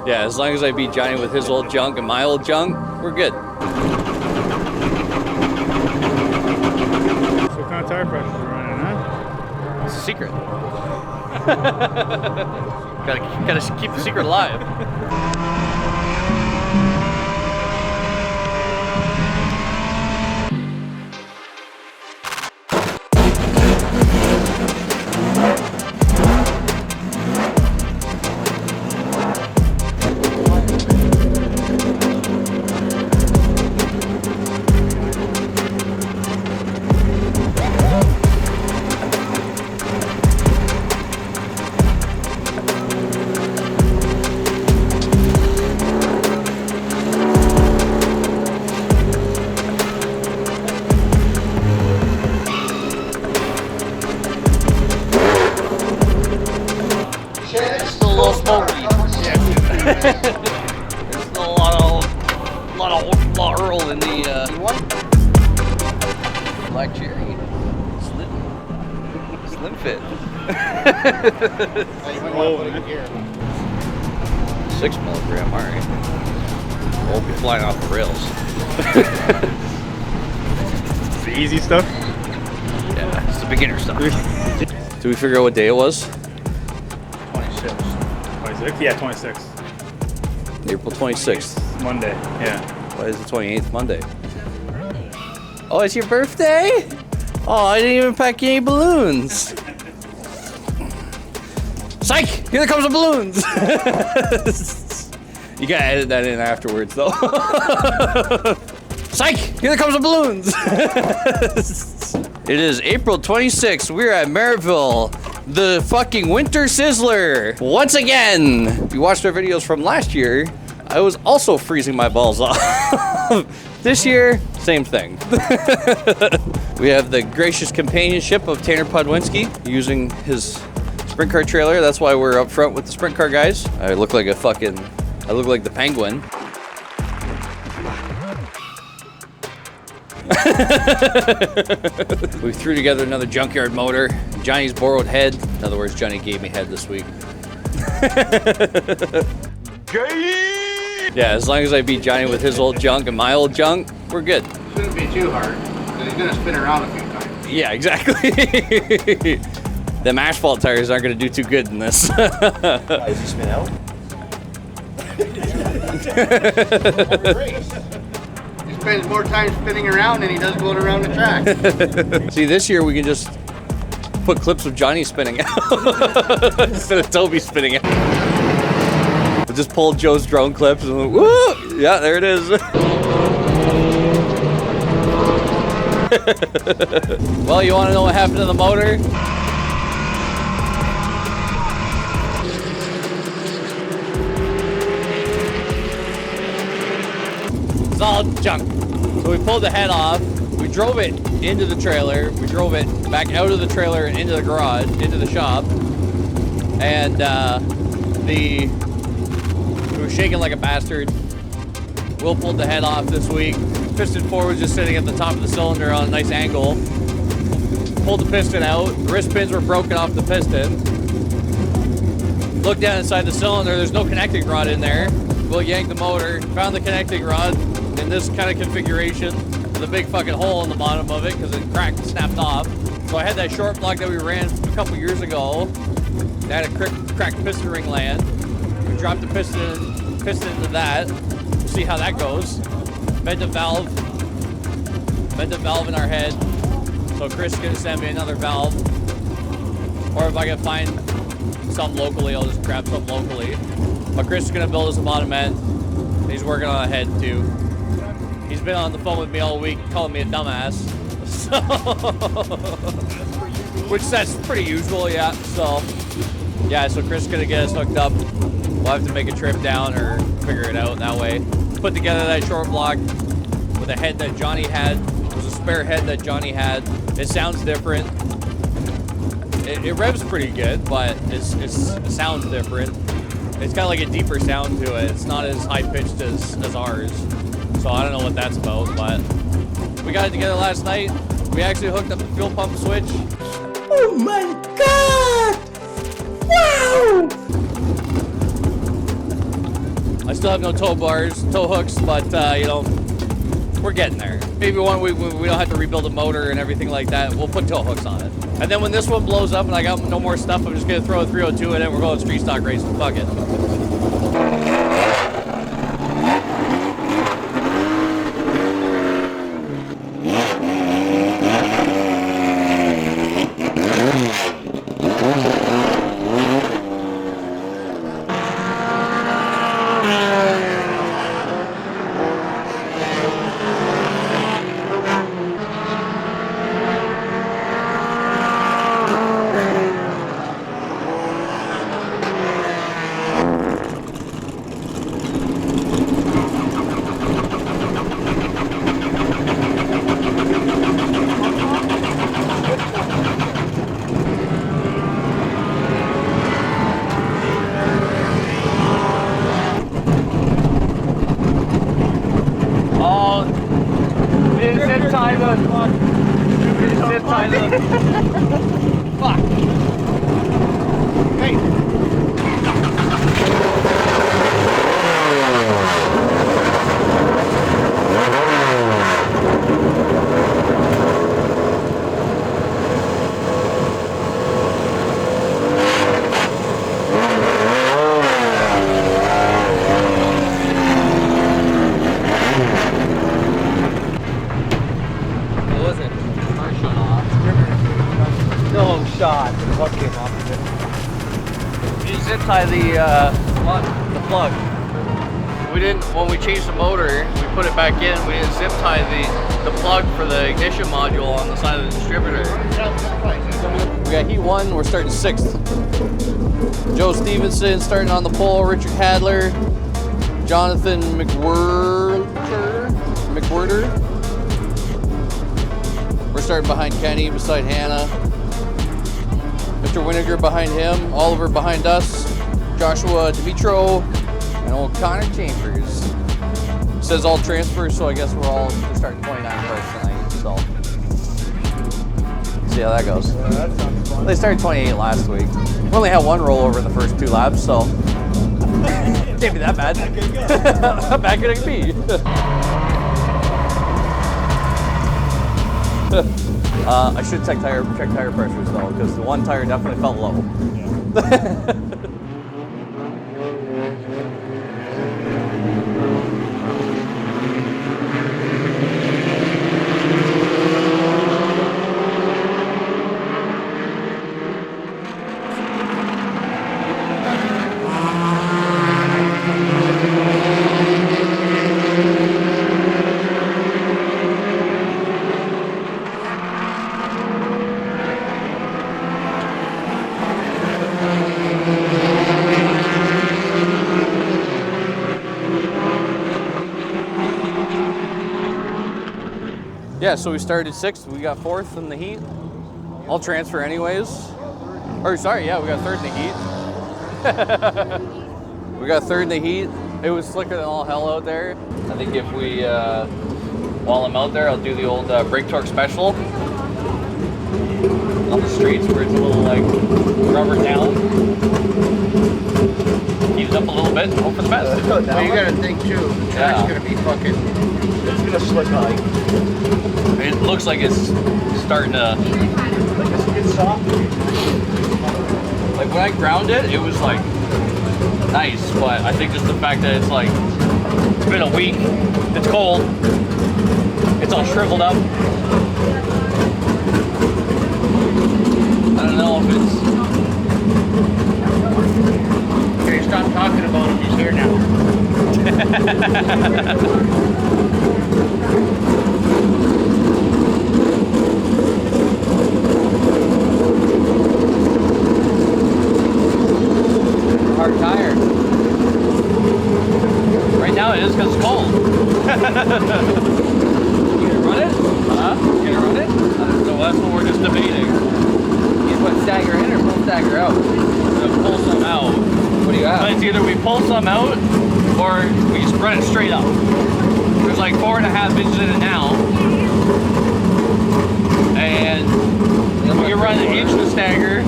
Yeah, as long as I beat Johnny with his old junk and my old junk, we're good. So what kind of tire pressure are you running, huh? It's a secret. gotta keep the secret alive. There's still a lot of Earl in the one. Black cherry, slim fit. Oh, 6 milligram, all right. Won't be flying off the rails. It's the easy stuff. Yeah, it's the beginner stuff. Did we figure out what day it was? 26. 26? Yeah, 26. April 26th. Monday, yeah. Why is the 28th Monday? Oh, it's your birthday? Oh, I didn't even pack any balloons. Psych! Here comes the balloons! You gotta edit that in afterwards, though. Psych! Here comes the balloons! It is April 26th. We're at Merrittville, the fucking Winter Sizzler. Once again, if you watched our videos from last year, I was also freezing my balls off. This year, same thing. We have the gracious companionship of Tanner Podwinski using his sprint car trailer. That's why we're up front with the sprint car guys. I look like I look like the penguin. We threw together another junkyard motor. Johnny's borrowed head. In other words, Johnny gave me head this week. Yeah, as long as I beat Johnny with his old junk and my old junk, we're good. Shouldn't be too hard, because he's gonna spin around a few times. Yeah, exactly. Them asphalt tires aren't gonna do too good in this. Does he spin out? He spends more time spinning around than he does going around the track. See, this year we can just put clips of Johnny spinning out instead of Toby spinning out. We'll just pull Joe's drone clips and woo! Yeah, there it is. Well, you want to know what happened to the motor? It's all junk. So we pulled the head off. We drove it into the trailer. We drove it back out of the trailer and into the garage, into the shop. And it was shaking like a bastard. Will pulled the head off this week. Piston 4 was just sitting at the top of the cylinder on a nice angle. Pulled the piston out. The wrist pins were broken off the piston. Looked down inside the cylinder. There's no connecting rod in there. Will yanked the motor. Found the connecting rod in this kind of configuration with a big fucking hole in the bottom of it because it cracked and snapped off. So I had that short block that we ran a couple years ago. That had a cracked piston ring land. We dropped the piston into that. See how that goes. Bent a valve in our head. So Chris is gonna send me another valve. Or if I can find some locally, I'll just grab some locally. But Chris is gonna build us a bottom end. He's working on a head too. He's been on the phone with me all week calling me a dumbass. So, which that's pretty usual, yeah. So yeah, so Chris is gonna get us hooked up. We'll have to make a trip down or figure it out that way. Put together that short block with a head that Johnny had. It was a spare head that Johnny had. It sounds different. It revs pretty good, but it sounds different. It's got like a deeper sound to it. It's not as high pitched as ours. So I don't know what that's about, but we got it together last night. We actually hooked up the fuel pump switch. Oh my God! Wow! I still have no tow hooks, but you know, we're getting there. Maybe one week we don't have to rebuild a motor and everything like that. We'll put tow hooks on it. And then when this one blows up and I got no more stuff, I'm just gonna throw a 302 in it. We're going street stock racing. Fuck it. Tie the plug. We didn't, when we changed the motor, we put it back in, we didn't zip tie the plug for the ignition module on the side of the distributor. We got heat 1, we're starting 6th. Joe Stevenson starting on the pole, Richard Hadler, Jonathan McWhirter. We're starting behind Kenny, beside Hannah. Mr. Winiger behind him, Oliver behind us, Joshua DeMitro, and old Connor Chambers. It says all transfers, so I guess we're starting 29 first tonight, so. See how that goes. Yeah, that sounds fun. They started 28 last week. We only had one rollover in the first 2 laps, so. Can't be that bad. How bad could it be? I should check tire pressures though, because the one tire definitely felt low. Yeah. Yeah, so we started 6th, we got 4th in the heat. I'll transfer anyways. Or sorry, yeah, we got 3rd in the heat. We got 3rd in the heat. It was slicker than all hell out there. I think if we, while I'm out there, I'll do the old brake torque special on the streets where it's a little like rubber down. Heat it up a little bit and hope for the best. Well, you gotta think too, the track's gonna be fucking, It's gonna slick high. It looks like it's starting to, It's soft. like when I ground it, it was like nice, but I think just the fact that it's like, it's been a week, it's cold, it's all shriveled up. I don't know if it's... okay, stop talking about him, he's here now. Hard tire. Right now it is because it's cold. You gonna run it? Huh? You gonna run it? So that's what we're just debating. You put stagger in or pull stagger out? We're gonna pull some out. What do you have? But it's either we pull some out or we just run it straight up. There's like 4.5 inches in it now. And we can run an inch to stagger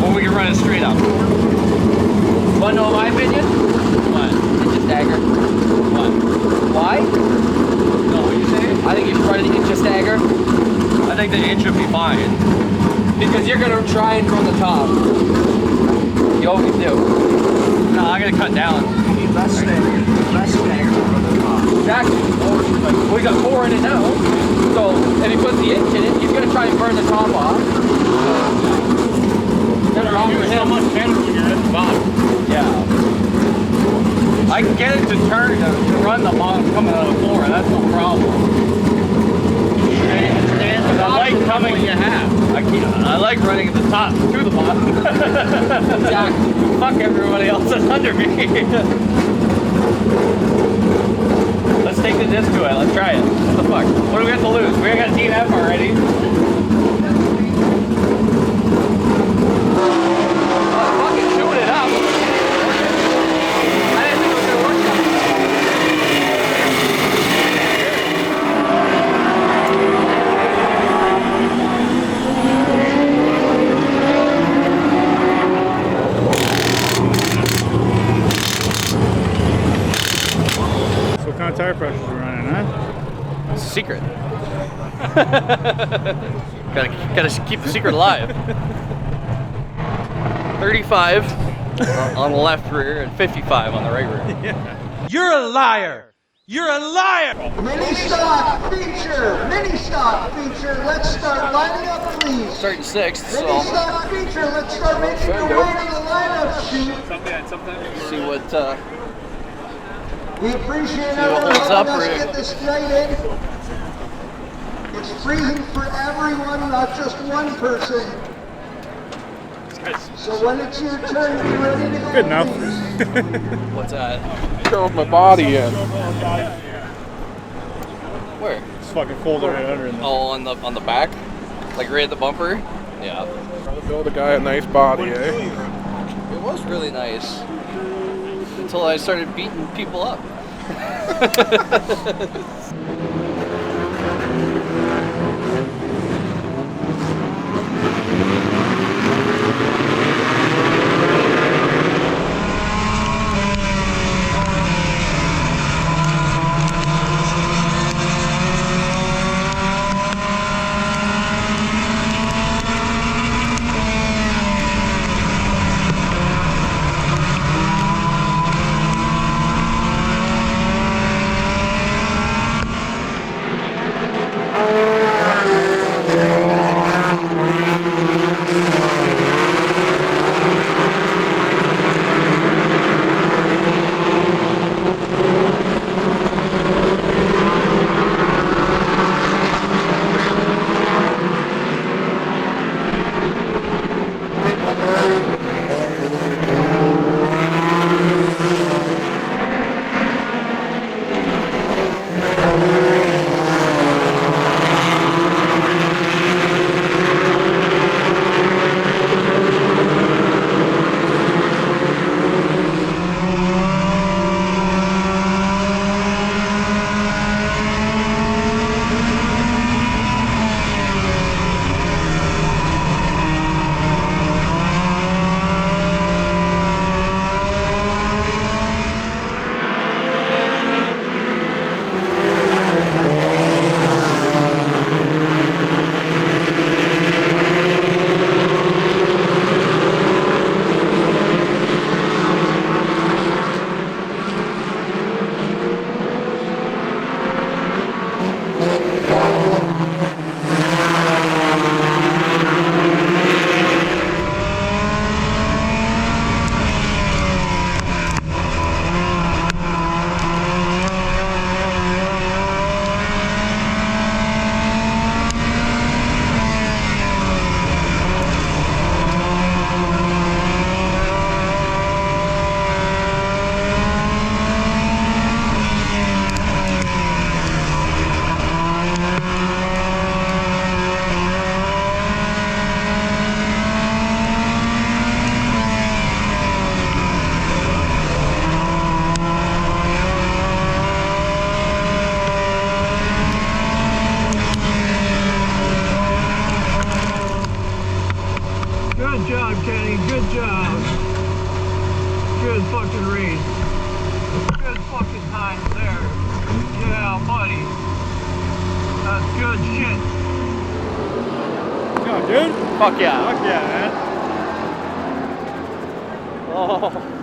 or we can run it straight up. Want to know my opinion? What? It's a stagger it should be fine. Because you're gonna try and run the top. You always do. No, I'm gonna cut down. You need less stagger from the top. Exactly. We got 4 in it now. So, and he puts the inch in it, he's gonna try and burn the top off. That's wrong with him. much better when you're at the bottom. Yeah. I can get it to turn to run the bottom coming out of the floor, that's no problem. And I like coming you have. I like running at the top to the bottom. Exactly. Fuck everybody else that's under me. Let's take the disc to it. Let's try it. What the fuck? What do we have to lose? We got DNF already. Fucking shoot it up. I didn't think it was gonna work that So what kind of tire pressures are running, huh? It's a secret. gotta keep the secret alive. 35 on the left rear and 55 on the right rear. Yeah. You're a liar! You're a liar! Mini stock feature! Mini stock feature! Let's start lining up, please! Starting 6th, Mini so stock feature! Let's start making your way to the lineup sheet! see what We appreciate what everyone holds up, helping us Rick. get this night in. It's freezing for everyone, not just one person. So when it's your turn, be ready to go. Good enough. what's that? Drove my body in. Where? Just fucking folded right under in there. Oh, on the back, like right at the bumper. Yeah, Build a guy a nice body, eh? it was really nice until I started beating people up. Good job, Kenny. Good job. Good fucking race. Good fucking time there. Yeah, buddy. That's good shit. Dude? Fuck yeah. Fuck yeah, man. Oh.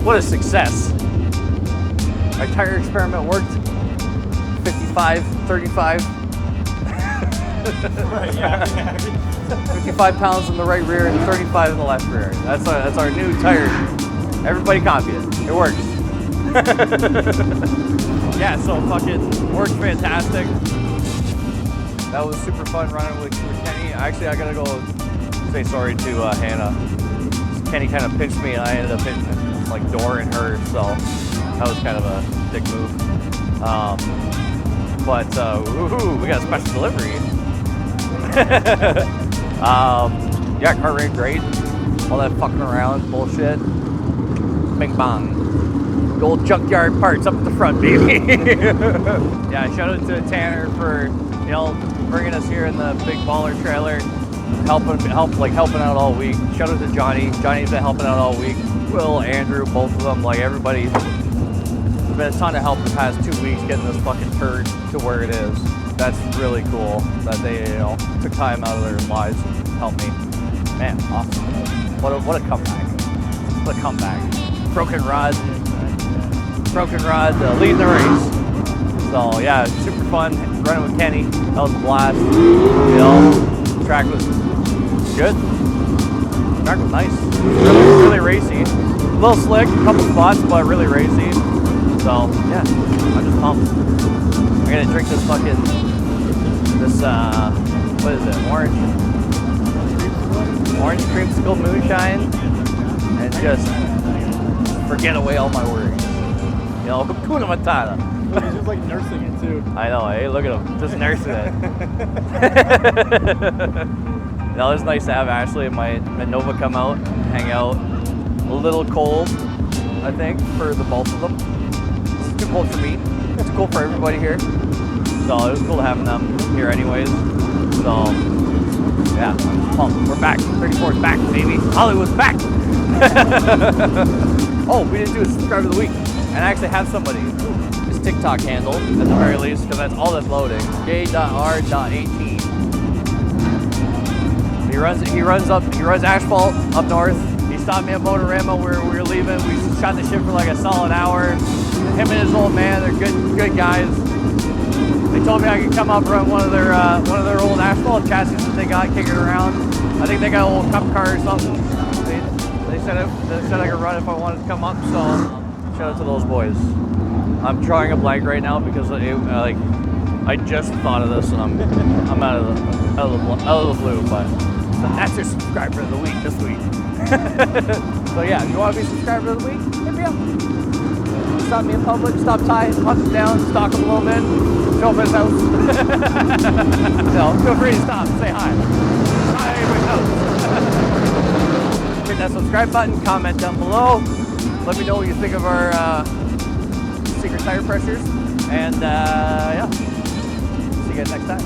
What a success. Our tire experiment worked. 55, 35. 55 pounds in the right rear and 35 in the left rear. That's our new tire. Everybody copy it. It works. Yeah, so fucking worked fantastic. That was super fun running with Kenny. Actually, I gotta go say sorry to Hannah. Kenny kind of pinched me and I ended up hitting like door in her, so that was kind of a dick move. But woohoo, we got a special delivery. Yeah, car ran great. All that fucking around bullshit. Bing bong. Gold junkyard parts up at the front, baby. Yeah, shout out to Tanner for bringing us here in the big baller trailer, helping out all week. Shout out to Johnny. Johnny's been helping out all week. Will, Andrew, both of them, like everybody. There's been a ton of help the past 2 weeks getting this fucking turd to where it is. That's really cool that they, took time out of their lives to help me. Man, awesome. What a comeback. What a comeback. Broken Rod leading the race. So yeah, super fun running with Kenny. That was a blast. Track was good. Track was nice. Really racy. A little slick, a couple spots, but really racy. So yeah, I'm just pumped. I'm gonna drink this what is it? Orange creamsicle moonshine, and just forget away all my worries. Hakuna Matata. He's just like nursing it too. I know, hey, look at him, just nursing it. It was nice to have Ashley and my Nova come out, hang out. A little cold, I think, for the both of them. It's too cold for me. It's cool for everybody here. So it was cool having them here anyways. So yeah, I'm pumped. We're back. 34's back, baby. Hollywood's back. Oh, we didn't do a subscribe of the week. And I actually have somebody. His TikTok handle, at the very least, because that's all that's loading. J.R.18. He runs asphalt up north. He stopped me at Motorama where we were leaving. We shot the shit for like a solid hour. Him and his old man, they're good guys. They told me I could come up and run one of their old asphalt chassis that they got kicking around. I think they got an old cup car or something. They said I could run if I wanted to come up. So shout out to those boys. I'm drawing a blank right now because I just thought of this and I'm out of the blue, but that's your subscriber of the week this week. So yeah, if you want to be subscriber of the week, hit me up. Stop me in public, stop Ty, hunt him down, stalk him a little bit, show up at his house. Feel free to stop, say hi. Hi at everybody's house. Hit that subscribe button, comment down below. Let me know what you think of our secret tire pressures. And yeah, see you guys next time.